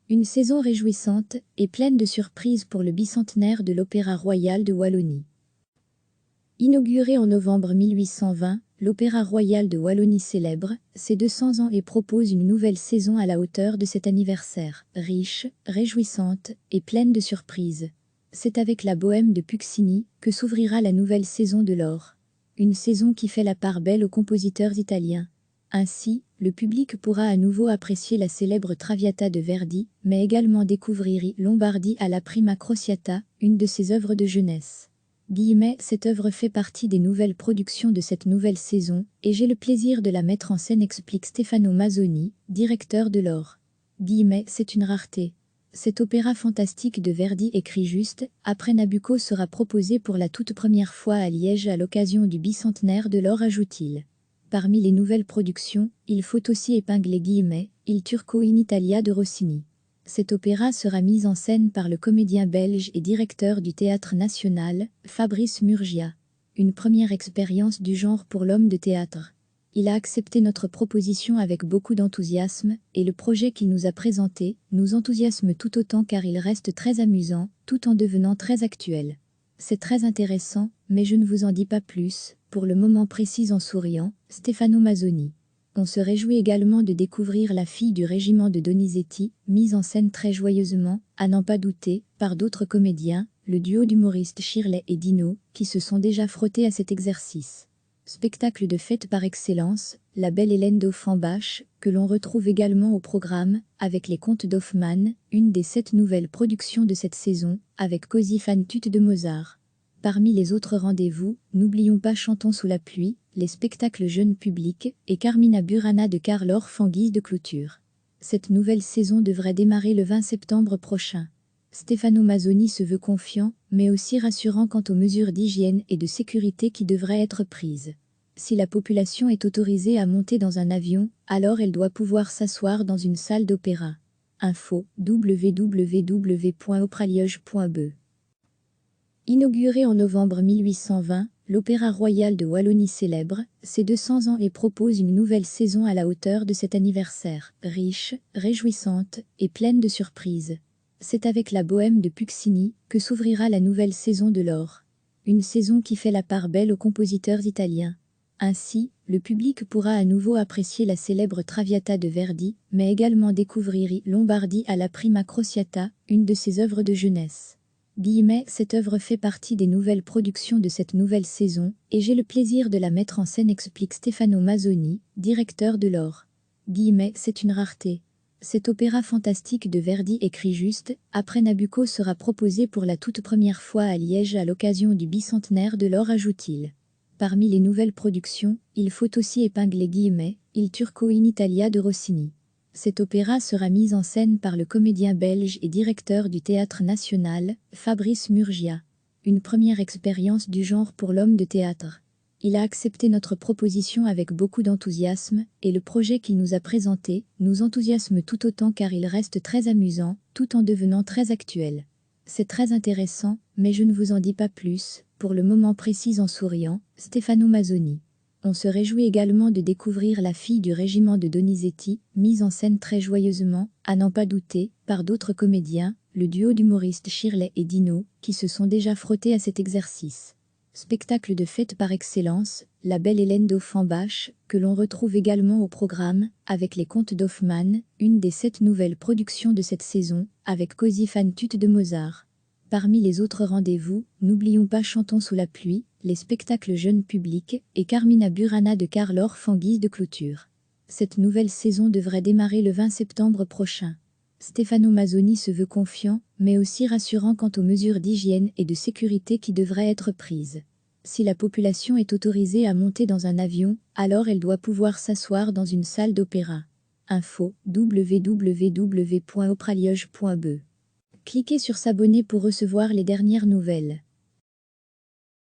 Une saison réjouissante et pleine de surprises pour le bicentenaire de l'Opéra Royal de Wallonie. Inauguré en novembre 1820, l'Opéra Royal de Wallonie célèbre ses 200 ans et propose une nouvelle saison à la hauteur de cet anniversaire, riche, réjouissante et pleine de surprises. C'est avec la Bohème de Puccini que s'ouvrira la nouvelle saison de l'Or. Une saison qui fait la part belle aux compositeurs italiens. Ainsi, le public pourra à nouveau apprécier la célèbre Traviata de Verdi, mais également découvrir I Lombardi alla prima crociata, une de ses œuvres de jeunesse. Cette œuvre fait partie des nouvelles productions de cette nouvelle saison, et j'ai le plaisir de la mettre en scène, explique Stefano Mazzoni, directeur de l'Or. C'est une rareté. Cet opéra fantastique de Verdi écrit juste après Nabucco sera proposé pour la toute première fois à Liège à l'occasion du bicentenaire de l'Or, ajoute-t-il. Parmi les nouvelles productions, il faut aussi épingler Il Turco in Italia de Rossini. Cet opéra sera mis en scène par le comédien belge et directeur du Théâtre National, Fabrice Murgia. Une première expérience du genre pour l'homme de théâtre. Il a accepté notre proposition avec beaucoup d'enthousiasme, et le projet qu'il nous a présenté nous enthousiasme tout autant car il reste très amusant, tout en devenant très actuel. C'est très intéressant, mais je ne vous en dis pas plus, pour le moment, précise en souriant Stefano Mazzoni. On se réjouit également de découvrir la fille du régiment de Donizetti, mise en scène très joyeusement, à n'en pas douter, par d'autres comédiens, le duo d'humoristes Shirley et Dino, qui se sont déjà frottés à cet exercice. Spectacle de fête par excellence, la belle Hélène d'Offenbach, que l'on retrouve également au programme, avec les contes d'Hoffmann, une des 7 nouvelles productions de cette saison, avec Così fan tutte de Mozart. Parmi les autres rendez-vous, n'oublions pas Chantons sous la pluie, les spectacles jeunes publics, et Carmina Burana de Karl Orff en guise de clôture. Cette nouvelle saison devrait démarrer le 20 septembre prochain. Stefano Mazzoni se veut confiant, mais aussi rassurant quant aux mesures d'hygiène et de sécurité qui devraient être prises. Si la population est autorisée à monter dans un avion, alors elle doit pouvoir s'asseoir dans une salle d'opéra. Info www.opraliege.be. Inauguré en novembre 1820, l'Opéra Royal de Wallonie célèbre ses 200 ans et propose une nouvelle saison à la hauteur de cet anniversaire, riche, réjouissante et pleine de surprises. C'est avec la Bohème de Puccini que s'ouvrira la nouvelle saison de l'Or. Une saison qui fait la part belle aux compositeurs italiens. Ainsi, le public pourra à nouveau apprécier la célèbre Traviata de Verdi, mais également découvrir I Lombardi alla prima crociata, une de ses œuvres de jeunesse. Cette œuvre fait partie des nouvelles productions de cette nouvelle saison, et j'ai le plaisir de la mettre en scène, explique Stefano Mazzoni, directeur de l'Or. C'est une rareté. Cet opéra fantastique de Verdi écrit juste après Nabucco sera proposé pour la toute première fois à Liège à l'occasion du bicentenaire de l'Or, ajoute-t-il. Parmi les nouvelles productions, il faut aussi épingler Il Turco in Italia de Rossini. Cet opéra sera mis en scène par le comédien belge et directeur du Théâtre National, Fabrice Murgia. Une première expérience du genre pour l'homme de théâtre. Il a accepté notre proposition avec beaucoup d'enthousiasme, et le projet qu'il nous a présenté nous enthousiasme tout autant car il reste très amusant, tout en devenant très actuel. C'est très intéressant, mais je ne vous en dis pas plus, pour le moment, précise en souriant Stefano Mazzoni. On se réjouit également de découvrir la fille du régiment de Donizetti, mise en scène très joyeusement, à n'en pas douter, par d'autres comédiens, le duo d'humoristes Shirley et Dino, qui se sont déjà frottés à cet exercice. Spectacle de fête par excellence, la belle Hélène d'Offenbach, que l'on retrouve également au programme, avec les contes d'Hoffmann, une des 7 nouvelles productions de cette saison, avec Così fan tutte de Mozart. Parmi les autres rendez-vous, n'oublions pas Chantons sous la pluie, les spectacles jeunes publics, et Carmina Burana de Karl Orff en guise de clôture. Cette nouvelle saison devrait démarrer le 20 septembre prochain. Stefano Mazzoni se veut confiant, mais aussi rassurant quant aux mesures d'hygiène et de sécurité qui devraient être prises. Si la population est autorisée à monter dans un avion, alors elle doit pouvoir s'asseoir dans une salle d'opéra. Info www.opraliege.be. Cliquez sur s'abonner pour recevoir les dernières nouvelles.